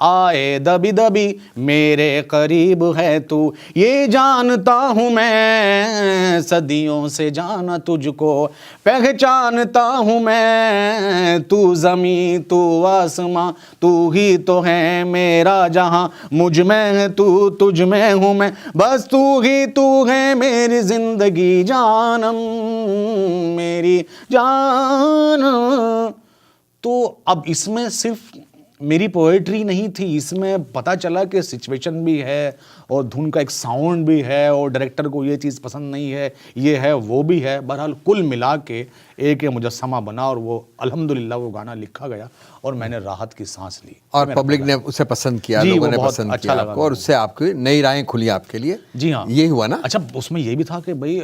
आए दबी दबी मेरे करीब है तू, ये जानता हूँ मैं सदियों से जाना तुझको, पहचानता हूँ मैं तू ज़मीं तू आसमां, तू ही तो है मेरा जहां, मुझ में है तू तुझ में हूँ मैं, बस तू ही तू है मेरी जिंदगी जानम मेरी जान। तो अब इसमें सिर्फ मेरी पोएट्री नहीं थी, इसमें पता चला कि सिचुएशन भी है और धुन का एक साउंड भी है और डायरेक्टर को ये चीज़ पसंद नहीं है, ये है वो भी है। बहरहाल कुल मिला के एक मुजस्समा बना और वो अल्हम्दुलिल्लाह वो गाना लिखा गया और मैंने राहत की सांस ली और पब्लिक ने उसे पसंद किया, लोगों ने पसंद अच्छा किया आपको और उससे आपकी नई राहें खुली आपके लिए। जी हाँ, ये हुआ ना। अच्छा, उसमें ये भी था कि भाई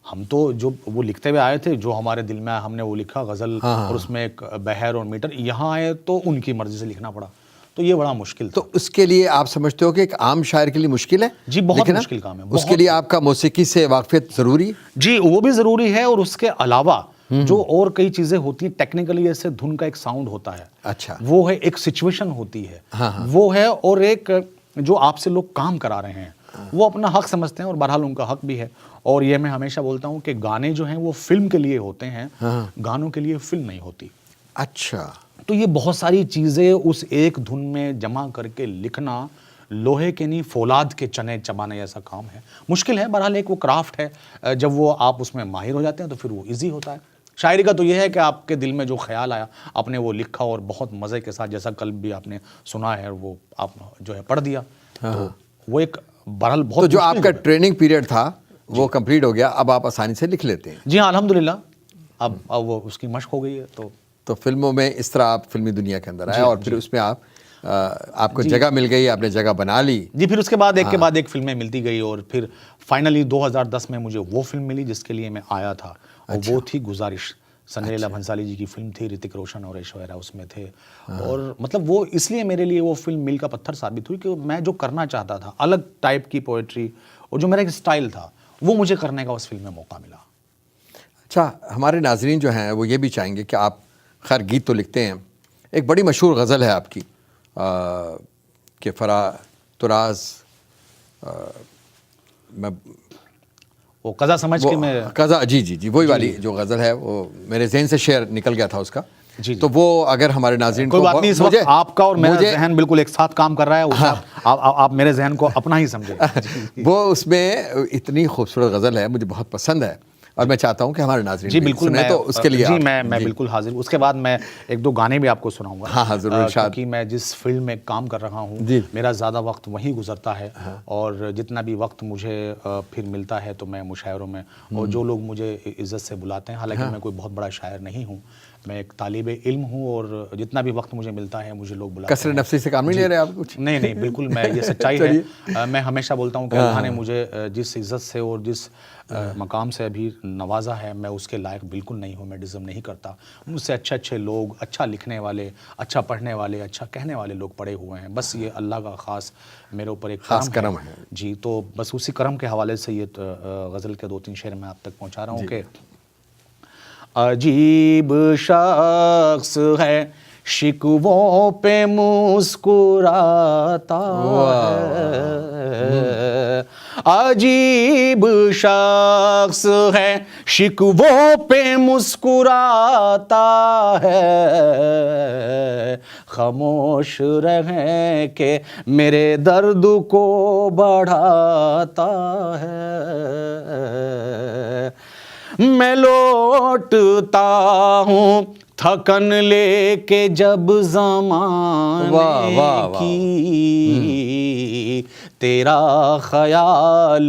हम तो जो वो लिखते हुए आए थे, जो हमारे दिल में आया हमने वो लिखा गज़ल। और उसमें एक बहर और मीटर, यहाँ आए तो उनकी मर्जी से लिखना पड़ा, तो ये बड़ा मुश्किल था। तो उसके लिए आप समझते हो कि एक आम शायर के लिए मुश्किल है? जी, बहुत लिखना? मुश्किल काम है। उसके लिए आपका मौसीकी से वाकफियत ज़रूरी? जी, वो भी ज़रूरी है और उसके अलावा जो और कई चीज़ें होती हैं टेक्निकली, जैसे धुन का एक साउंड होता है, अच्छा, वो है, एक सिचुएशन होती है, हाँ। वो है, और एक जो आपसे लोग काम करा रहे हैं वो अपना हक समझते हैं और बहरहाल उनका हक भी है। और ये मैं हमेशा बोलता हूँ कि गाने जो हैं वो फिल्म के लिए होते हैं, गानों के लिए फिल्म नहीं होती। अच्छा, तो ये बहुत सारी चीज़ें उस एक धुन में जमा करके लिखना लोहे के नहीं फौलाद के चने चबाने जैसा काम है, मुश्किल है। बहरहाल एक वो क्राफ्ट है, जब वो आप उसमें माहिर हो जाते हैं तो फिर वो इजी होता है। शायरी का तो ये है कि आपके दिल में जो ख्याल आया आपने वो लिखा और बहुत मज़े के साथ, जैसा कल भी आपने सुना है, वो आप जो है पढ़ दिया। तो वो एक बहरहाल बहुत। तो जो आपका ट्रेनिंग पीरियड था वो कंप्लीट हो गया, अब आप आसानी से लिख लेते हैं? जी हाँ, अल्हम्दुलिल्लाह, अब वो उसकी मशक हो गई है। तो फिल्मों में इस तरह आप फिल्मी दुनिया के अंदर आए और फिर उसमें आपको जगह मिल गई, आपने जगह बना ली। जी, फिर उसके बाद एक के बाद एक फिल्में मिलती गई और फिर फाइनली 2010 में मुझे वो फिल्म मिली जिसके लिए मैं आया था। और वो थी गुजारिश, सनी लीला भंसाली जी की फिल्म थी, ऋतिक रोशन और ऐश्वर्या उसमें थे। और मतलब वो इसलिए मेरे लिए वो फिल्म मील का पत्थर साबित हुई कि मैं जो करना चाहता था, अलग टाइप की पोएट्री और जो मेरा एक स्टाइल था, वो मुझे करने का उस फिल्म में मौका मिला। अच्छा, हमारे नाजरीन जो हैं वो ये भी चाहेंगे कि आप, खैर गीत तो लिखते हैं, एक बड़ी मशहूर गज़ल है आपकी कि फरा तुराज, मैं वो कज़ा समझ के मैं कज़ा, जी वही वाली जो गज़ल है, वो मेरे जहन से शेर निकल गया था उसका। जी। तो वो अगर हमारे नाज़रीन कोई बात नहीं, इस वक्त आपका और मेरा मुझे जहन बिल्कुल एक साथ काम कर रहा है। आप मेरे जहन को अपना ही समझे। वो उसमें इतनी खूबसूरत गज़ल है, मुझे बहुत पसंद है और मैं चाहता हूँ कि हमारे नाज़रीन जी बिल्कुल, मैं तो उसके लिए जी मैं बिल्कुल हाजिर। उसके बाद मैं एक दो गाने भी आपको सुनाऊंगा। हाँ ज़रूर, क्योंकि मैं जिस फील्ड में काम कर रहा हूँ मेरा ज़्यादा वक्त वहीं गुजरता है। और जितना भी वक्त मुझे फिर मिलता है तो मैं मुशायरों में, और जो लोग मुझे इज़्ज़त से बुलाते हैं, हालांकि मैं कोई बहुत बड़ा शायर नहीं हूँ, मैं एक तालिबे इल्म हूँ, और जितना भी वक्त मुझे मिलता है मुझे लोग बुलाते हैं। कसर नफ्सी से काम नहीं ले रहे आप कुछ? नहीं बिल्कुल, मैं ये सच्चाई है। मैं हमेशा बोलता हूँ कि अल्लाह ने मुझे जिस इज़्ज़त से और जिस मकाम से अभी नवाजा है, मैं उसके लायक बिल्कुल नहीं हूँ, मैं डिज़र्व नहीं करता। मुझसे अच्छे अच्छे लोग, अच्छा लिखने वाले, अच्छा पढ़ने वाले, अच्छा कहने वाले लोग पड़े हुए हैं। बस ये अल्लाह का ख़ास मेरे ऊपर एक ख़ास करम है। जी, तो बस उसी करम के हवाले से ये गज़ल के 2-3 शेर मैं आप तक पहुँचा रहा हूँ कि अजीब शख्स है शिकवों पे मुस्कुराता है, अजीब शख्स है शिकवों पे मुस्कुराता है, खामोश रहे के मेरे दर्द को बढ़ाता है। मैं लौटता हूँ थकन लेके जब ज़माने की, तेरा ख्याल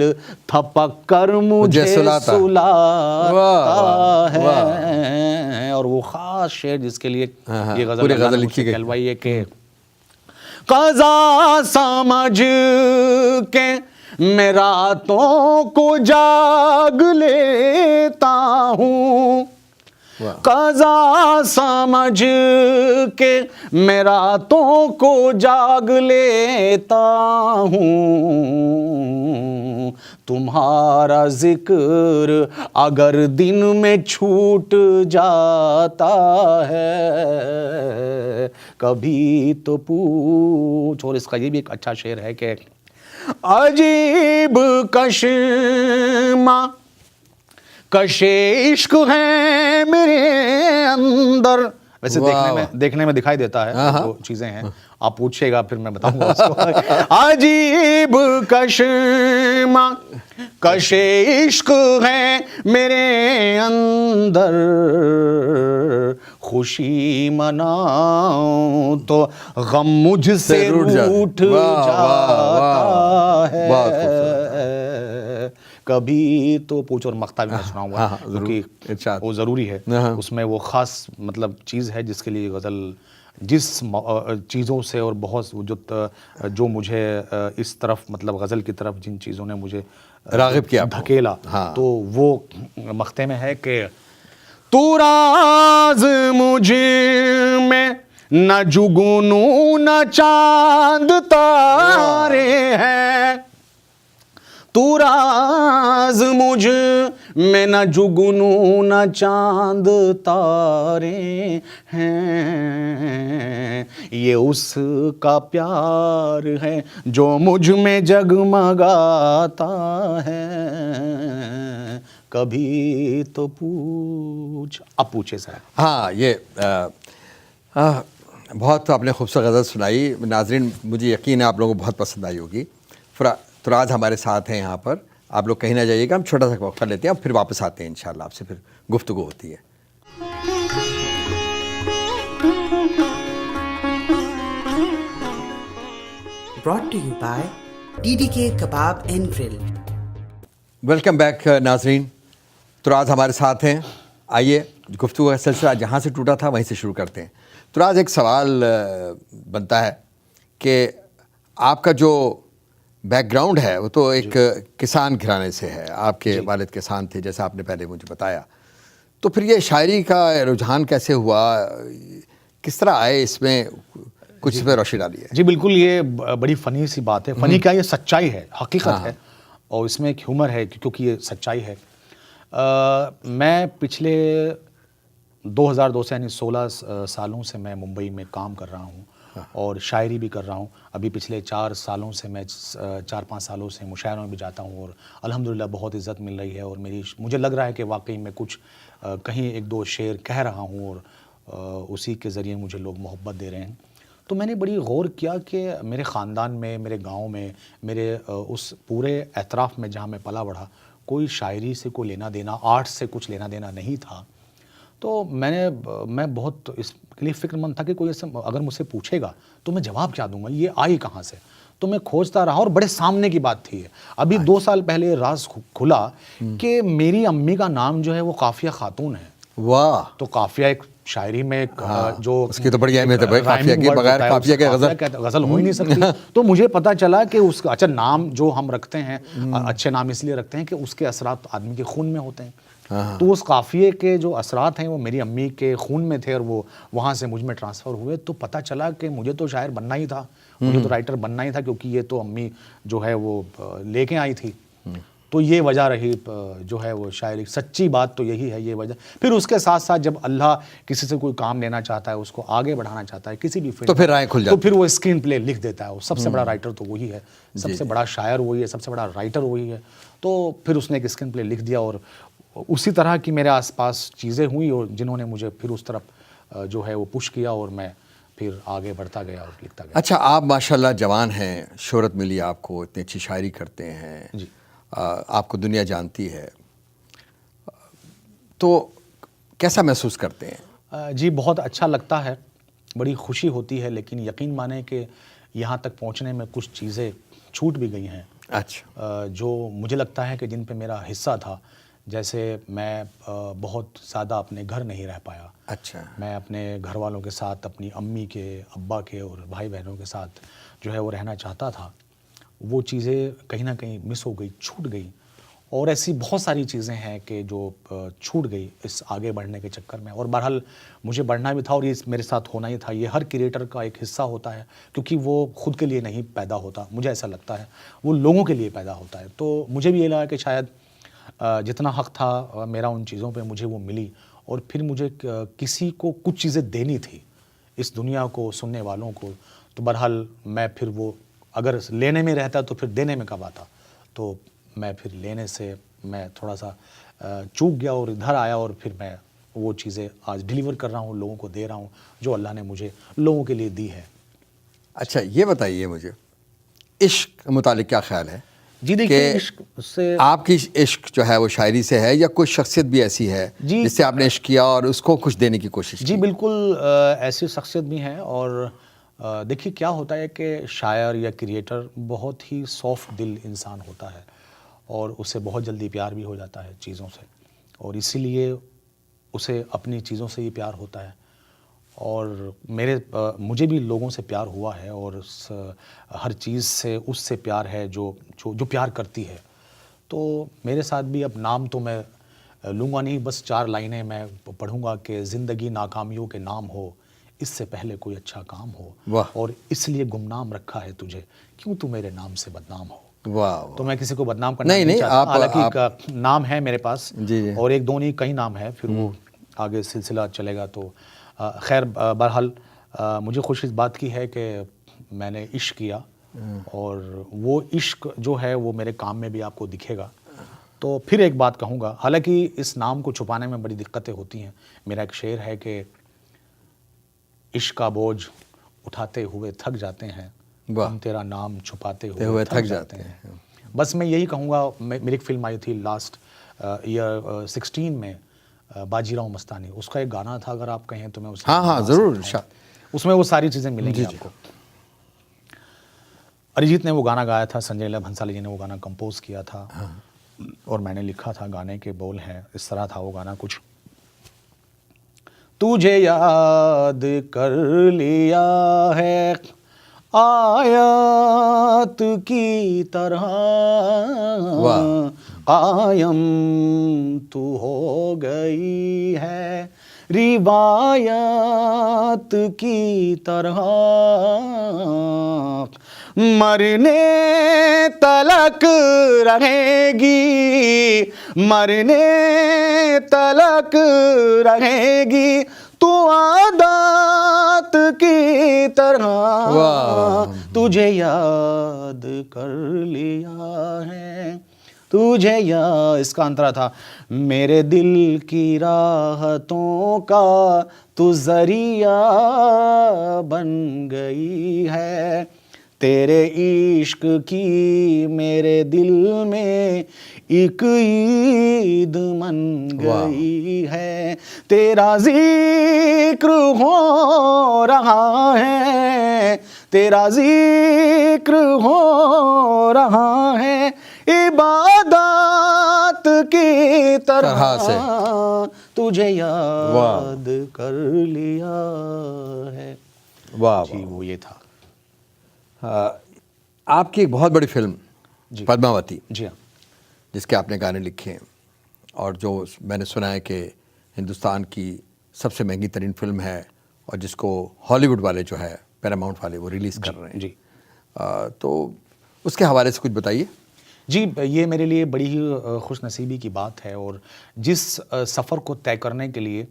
थपक कर मुझे सुलाता है। और वो ख़ास शेर जिसके लिए ये गज़ल लिखी गई है कि क़ज़ा समझ के मैं रातों को जाग लेता हूँ, क़ज़ा समझ के मैं रातों को जाग लेता हूँ, तुम्हारा जिक्र अगर दिन में छूट जाता है कभी तो पूछ। और इसका ये भी एक अच्छा शेर है कि अजीब कश्मा कशे इश्क है मेरे अंदर। वैसे देखने में दिखाई देता है जो चीजें हैं, आप पूछिएगा फिर मैं बताऊंगा उसको। अजीब कश्मा कशे इश्क है मेरे अंदर, खुशी मनाऊं तो गम मुझसे रूठ जाता है कभी तो पूछ। और मक्ता भी मैं सुनाऊंगा क्योंकि वो ज़रूरी है, उसमें वो ख़ास मतलब चीज़ है जिसके लिए गज़ल जिस चीज़ों से और बहुत जो मुझे इस तरफ मतलब गज़ल की तरफ जिन चीज़ों ने मुझे राग़िब किया धकेला, तो वो मक्ते में है कि तू राज़ मुझ में न जुगनू न चांद तारे हैं, तू राज मुझ में न जुगनू न चांद तारे हैं, ये उसका प्यार है जो मुझ में जगमगाता है कभी तो पूछ। अब पूछे सर। हाँ, ये बहुत आपने खूबसूरत गज़ल सुनाई। नाज़रीन, मुझे यकीन है आप लोगों को बहुत पसंद आई होगी। तुराज हमारे साथ हैं यहाँ पर, आप लोग कहीं ना जाइएगा, हम छोटा सा वक्फा लेते हैं, फिर वापस आते हैं इंशाल्लाह, आपसे फिर गुफ्तगू होती है। Brought to you by DDK Kebab and Grill. Welcome back नाज़रीन, तुराज हमारे साथ हैं। आइए गुफ्तगू का सिलसिला जहाँ से टूटा था वहीं से शुरू करते हैं। तुराज, एक सवाल बनता है कि आपका जो बैकग्राउंड है वो तो एक किसान घराने से है, आपके वालिद किसान थे जैसा आपने पहले मुझे बताया, तो फिर ये शायरी का रुझान कैसे हुआ, किस तरह आए, इसमें कुछ इस पर रोशनी डालिए। जी बिल्कुल, ये बड़ी फ़नी सी बात है। फ़नी क्या, ये सच्चाई है, हकीकत है, और इसमें एक ह्यूमर है क्योंकि ये सच्चाई है। मैं पिछले 2002 से यानी 16 सालों से मैं मुंबई में काम कर रहा हूँ और शायरी भी कर रहा हूँ। अभी पिछले 4 सालों से मैं 4-5 सालों से मुशायरों में भी जाता हूँ और अल्हम्दुलिल्लाह बहुत इज़्ज़त मिल रही है और मुझे लग रहा है कि वाकई में कुछ कहीं 1-2 शेर कह रहा हूँ और उसी के ज़रिए मुझे लोग मोहब्बत दे रहे हैं। तो मैंने बड़ी गौर किया कि मेरे ख़ानदान में, मेरे गाँव में, मेरे उस पूरे एतराफ़ में जहाँ मैं पला बढ़ा, कोई शायरी से कोई लेना देना, आर्ट से कुछ लेना देना नहीं था। तो मैं बहुत इसके लिए फ़िक्रमंद था कि कोई ऐसे अगर मुझसे पूछेगा तो मैं जवाब क्या दूंगा, ये आई कहाँ से। तो मैं खोजता रहा और बड़े सामने की बात थी। अभी 2 साल पहले राज खुला कि मेरी अम्मी का नाम जो है वो काफिया खातून है। वाह! तो काफिया एक शायरी में जो उसकी तो बड़ी अहमियत है भाई, काफिया के बगैर काफिया के गज़ल हो ही नहीं सकती। तो मुझे पता चला कि उसका अच्छा नाम जो हम रखते हैं, अच्छे नाम इसलिए रखते हैं कि उसके असरात आदमी के खून में होते हैं। तो उस काफ़िए के जो असरात हैं वो मेरी अम्मी के खून में थे और वो वहाँ से मुझ में ट्रांसफ़र हुए। तो पता चला कि मुझे तो शायर बनना ही था, मुझे तो राइटर बनना ही था, क्योंकि ये तो अम्मी जो है वो लेके आई थी। तो ये वजह रही जो है वो शायरी, सच्ची बात तो यही है, ये वजह। फिर उसके साथ साथ जब अल्लाह किसी से कोई काम लेना चाहता है, उसको आगे बढ़ाना चाहता है किसी भी फील्ड, तो फिर राह खुल जाती है, तो फिर वो स्क्रीन प्ले लिख देता है। सबसे बड़ा राइटर तो वही है, सबसे बड़ा शायर वही है, सबसे बड़ा राइटर वही है। तो फिर उसने एक स्क्रीन प्ले लिख दिया और उसी तरह की मेरे आसपास चीज़ें हुई और जिन्होंने मुझे फिर उस तरफ जो है वो पुश किया और मैं फिर आगे बढ़ता गया और लिखता गया। अच्छा, आप माशाल्लाह जवान हैं, शोहरत मिली आपको, इतनी अच्छी शायरी करते हैं जी, आपको दुनिया जानती है, तो कैसा महसूस करते हैं? जी बहुत अच्छा लगता है, बड़ी खुशी होती है, लेकिन यकीन माने कि यहाँ तक पहुँचने में कुछ चीज़ें छूट भी गई हैं। अच्छा। जो मुझे लगता है कि जिन पे मेरा हिस्सा था, जैसे मैं बहुत ज़्यादा अपने घर नहीं रह पाया। अच्छा। मैं अपने घर वालों के साथ, अपनी अम्मी के, अब्बा के और भाई बहनों के साथ जो है वो रहना चाहता था। वो चीज़ें कहीं ना कहीं मिस हो गई, छूट गई। और ऐसी बहुत सारी चीज़ें हैं कि जो छूट गई इस आगे बढ़ने के चक्कर में। और बहरहाल मुझे बढ़ना भी था और ये मेरे साथ होना ही था। ये हर क्रिएटर का एक हिस्सा होता है, क्योंकि वो खुद के लिए नहीं पैदा होता, मुझे ऐसा लगता है, वो लोगों के लिए पैदा होता है। तो मुझे भी ये लगा कि शायद जितना हक़ था मेरा उन चीज़ों पे, मुझे वो मिली। और फिर मुझे किसी को कुछ चीज़ें देनी थी, इस दुनिया को, सुनने वालों को। तो बहरहाल मैं फिर वो, अगर लेने में रहता तो फिर देने में कब आता। तो मैं फिर लेने से मैं थोड़ा सा चूक गया और इधर आया, और फिर मैं वो चीज़ें आज डिलीवर कर रहा हूँ, लोगों को दे रहा हूँ, जो अल्लाह ने मुझे लोगों के लिए दी है। अच्छा, ये बताइए मुझे, इश्क के मुतालिक क्या ख्याल है? जी देखिए, इश्क से आपकी इश्क जो है वो शायरी से है, या कोई शख्सियत भी ऐसी है जी, जिससे आपने इश्क किया और उसको कुछ देने की कोशिश जी की? बिल्कुल, ऐसी शख्सियत भी हैं। और देखिए क्या होता है कि शायर या क्रिएटर बहुत ही सॉफ्ट दिल इंसान होता है, और उसे बहुत जल्दी प्यार भी हो जाता है चीज़ों से, और इसीलिए उसे अपनी चीज़ों से ही प्यार होता है। और मुझे भी लोगों से प्यार हुआ है, और हर चीज़ से उससे प्यार है जो जो जो प्यार करती है। तो मेरे साथ भी अब नाम तो मैं लूँगा नहीं, बस 4 लाइनें मैं पढ़ूँगा कि ज़िंदगी नाकामियों के नाम हो, इससे पहले कोई अच्छा काम हो, वाह। और इसलिए गुमनाम रखा है तुझे, क्यों तू मेरे नाम से बदनाम हो। वाह। तो मैं किसी को बदनाम करना नहीं, नहीं नहीं, चाहता, हालांकि आप नाम है मेरे पास, जी, जी। और एक दो नहीं कई नाम है, फिर वो आगे सिलसिला चलेगा। तो खैर, बहरहाल मुझे खुशी इस बात की है कि मैंने इश्क किया, और वो इश्क जो है वो मेरे काम में भी आपको दिखेगा। तो फिर एक बात कहूँगा, हालांकि इस नाम को छुपाने में बड़ी दिक्कतें होती हैं। मेरा एक शेर है कि इश्क का बोझ उठाते हुए थक जाते हैं, वाह। हम तेरा नाम छुपाते हुए हुए थक जाते हैं। बस मैं यही कहूँगा। मेरी एक फिल्म आई थी लास्ट ईयर 16 में, बाजीराव मस्तानी, उसका एक गाना था, अगर आप कहें तो मैं उसे हाँ, हाँ, गा ज़रूर, सकता हूँ। उसमें वो सारी चीज़ें मिलेंगी आपको। अरिजीत ने वो गाना गाया था, संजय लीला भंसाली जी ने वो गाना कंपोज किया था, और मैंने लिखा था। गाने के बोल हैं इस तरह था वो गाना कुछ, तुझे याद कर लिया है आयत की तरह, वाह। कायम तू हो गई है रिवायत की तरह, मरने तलक रहेगी, मरने तलक रहेगी तू आदत की तरह, तुझे याद कर लिया है, तुझे इसका अंतरा था, मेरे दिल की राहतों का तू जरिया बन गई है, तेरे इश्क की मेरे दिल में एक ईद मन गई है, तेरा जिक्र हो रहा है, तेरा जिक्र हो रहा है इबादत की तरह से, तुझे याद कर लिया है। वाह जी, वो ये था। आपकी एक बहुत बड़ी फिल्म पद्मावती, जी हाँ, जिसके आपने गाने लिखे हैं, और जो मैंने सुना है कि हिंदुस्तान की सबसे महंगी तरीन फिल्म है, और जिसको हॉलीवुड वाले जो है पैरामाउंट वाले वो रिलीज़ कर रहे हैं। जी। तो उसके हवाले से कुछ बताइए। जी, ये मेरे लिए बड़ी ही खुशनसीबी की बात है, और जिस सफ़र को तय करने के लिए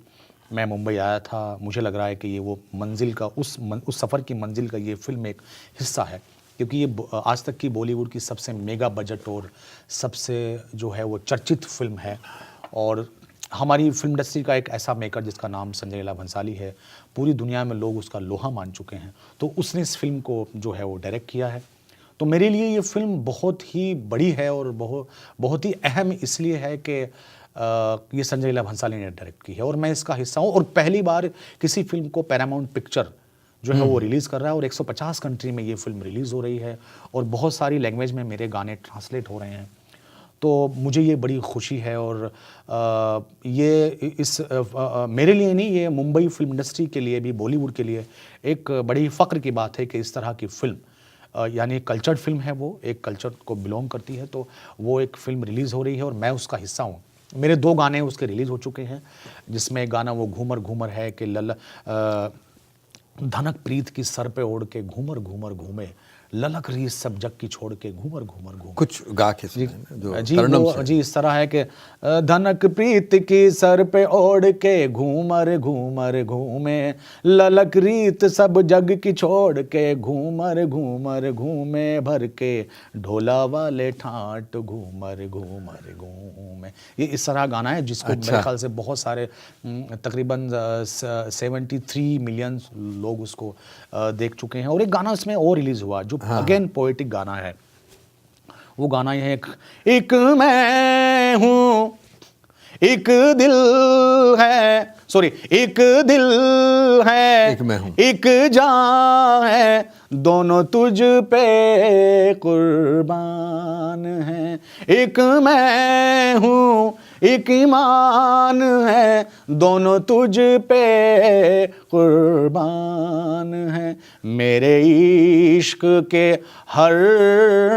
मैं मुंबई आया था, मुझे लग रहा है कि ये वो मंजिल का उस सफ़र की मंजिल का ये फ़िल्म एक हिस्सा है, क्योंकि ये आज तक की बॉलीवुड की सबसे मेगा बजट और सबसे जो है वो चर्चित फिल्म है। और हमारी फिल्म इंडस्ट्री का एक ऐसा मेकर जिसका नाम संजय लीला भंसाली है, पूरी दुनिया में लोग उसका लोहा मान चुके हैं, तो उसने इस फिल्म को जो है वो डायरेक्ट किया है। तो मेरे लिए ये फिल्म बहुत ही बड़ी है, और बहुत ही अहम इसलिए है कि ये संजय लीला भंसाली ने डायरेक्ट की है, और मैं इसका हिस्सा हूँ। और पहली बार किसी फिल्म को पैरामाउंट पिक्चर जो है वो रिलीज़ कर रहा है, और 150 कंट्री में ये फिल्म रिलीज़ हो रही है, और बहुत सारी लैंग्वेज में मेरे गाने ट्रांसलेट हो रहे हैं। तो मुझे ये बड़ी खुशी है, और मेरे लिए नहीं, ये मुंबई फिल्म इंडस्ट्री के लिए भी, बॉलीवुड के लिए एक बड़ी फ़ख्र की बात है कि इस तरह की फ़िल्म यानी कल्चर्ड फिल्म है, वो एक कल्चर को बिलोंग करती है, तो वो एक फिल्म रिलीज़ हो रही है और मैं उसका हिस्सा हूँ। मेरे 2 गाने उसके रिलीज़ हो चुके हैं, जिसमें एक गाना वो घूमर घूमर है कि धनक प्रीत की सर पे ओढ़ के घूमर घूमर घूमे, ललक रीस सब जग की छोड़ के घूमर घूमर घूमे। कुछ गा के जी, जो जी, तरन्नुम वो से। जी इस तरह है कि धनक प्रीत की सर पे ओढ़ के घूमर घूमर घूमे, ललक रीत सब जग की छोड़ के घूमर घूमर घूमे, भर के ढोला वाले ठाट घूमर घूमर घूमे। ये इस तरह गाना है जिसको मेरे ख्याल से बहुत सारे तकरीबन 73 मिलियन लोग उसको देख चुके हैं। और एक गाना इसमें और रिलीज हुआ जो अगेन पोएटिक गाना है। वो गाना ये है, एक मैं हूँ एक दिल है, सॉरी एक दिल है एक मैं हूँ, एक जान है, दोनों तुझ पे कुर्बान है। एक मैं हूँ एक ईमान है, दोनों तुझ पे कुर्बान है। मेरे इश्क के हर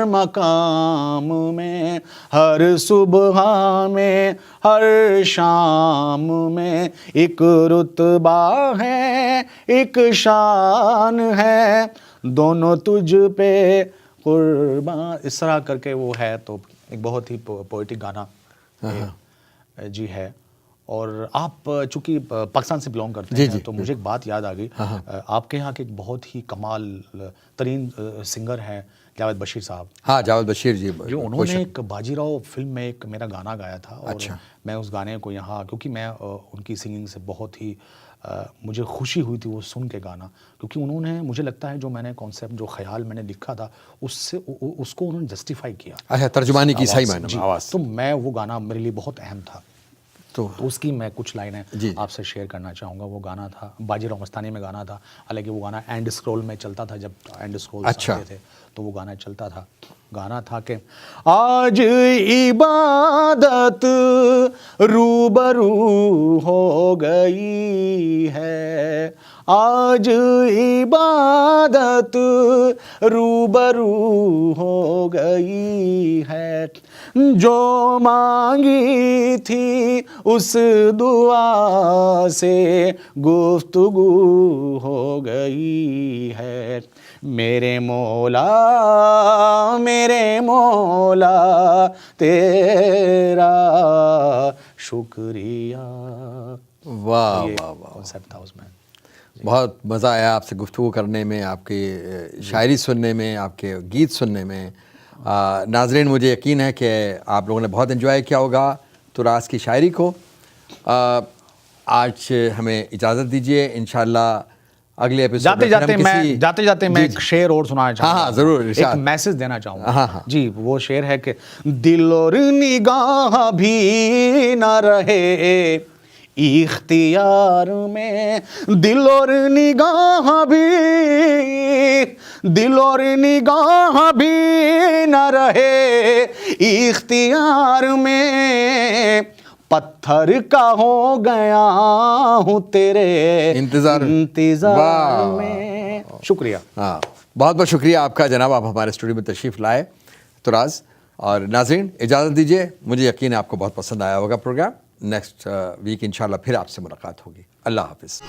मकाम में, हर सुबह में, हर शाम में एक रुतबा है, एक शान है, दोनों तुझ पे कुर्बान। इस तरह करके वो है, तो एक बहुत ही पोएटिक गाना जी है। और आप चूंकि पाकिस्तान से बिलोंग करते हैं, तो मुझे एक बात याद आ गई। आपके यहाँ के एक बहुत ही कमाल तरीन सिंगर हैं जावेद बशीर साहब। हाँ, जावेद बशीर जी, जो उन्होंने एक बाजीराव फिल्म में एक मेरा गाना गाया था। और अच्छा। मैं उस गाने को यहाँ, क्योंकि मैं उनकी सिंगिंग से बहुत ही मुझे खुशी हुई थी वो सुन के गाना, क्योंकि उन्होंने, मुझे लगता है जो मैंने कॉन्सेप्ट, जो ख्याल मैंने लिखा था, उससे उसको उन्होंने जस्टिफाई किया। अच्छा, तर्जुमानी की सही मायने में आवाज़। तो मैं वो गाना मेरे लिए बहुत अहम था, तो उसकी मैं कुछ लाइनें आपसे शेयर करना चाहूँगा। वो गाना था, बाजीराव मस्तानी में गाना था, हालांकि वो गाना एंड स्क्रॉल में चलता था, जब एंड स्क्रॉल थे तो वो गाना चलता था। गाना था कि आज इबादत रूबरू हो गई है, आज इबादत रूबरू हो गई है, जो मांगी थी उस दुआ से गुफ्तगू हो गई है। मेरे मौला तेरा शुक्रिया। वाह वाह वाह, कॉन्सेप्ट था उसमें। बहुत मज़ा आया आपसे गुफ्तगू करने में, आपकी शायरी सुनने में, आपके गीत सुनने में। नाज़रीन, मुझे यकीन है कि आप लोगों ने बहुत एंजॉय किया होगा तुराज़ की शायरी को। आज हमें इजाज़त दीजिए, इंशाल्लाह अगले एपिसोड जाते जाते मैं एक शेर और सुनाना चाहूँगा। हाँ, ज़रूर, एक मैसेज देना चाहूँगा। जी, वो शेर है कि दिल और निगाह भी न रहे इख्तियार में, दिल और निगाह भी न रहे इख्तियार में, पत्थर का हो गया हूँ तेरे इंतजार में। शुक्रिया। हाँ, बहुत बहुत शुक्रिया आपका जनाब, आप हमारे स्टूडियो में तशरीफ़ लाए तुराज़। और नाज़रीन, इजाज़त दीजिए, मुझे यकीन है आपको बहुत पसंद आया होगा प्रोग्राम। नेक्स्ट वीक इंशाल्लाह फिर आपसे मुलाकात होगी। अल्लाह हाफ़िज़।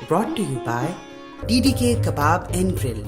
Brought to you by DDK Kebab and Grill.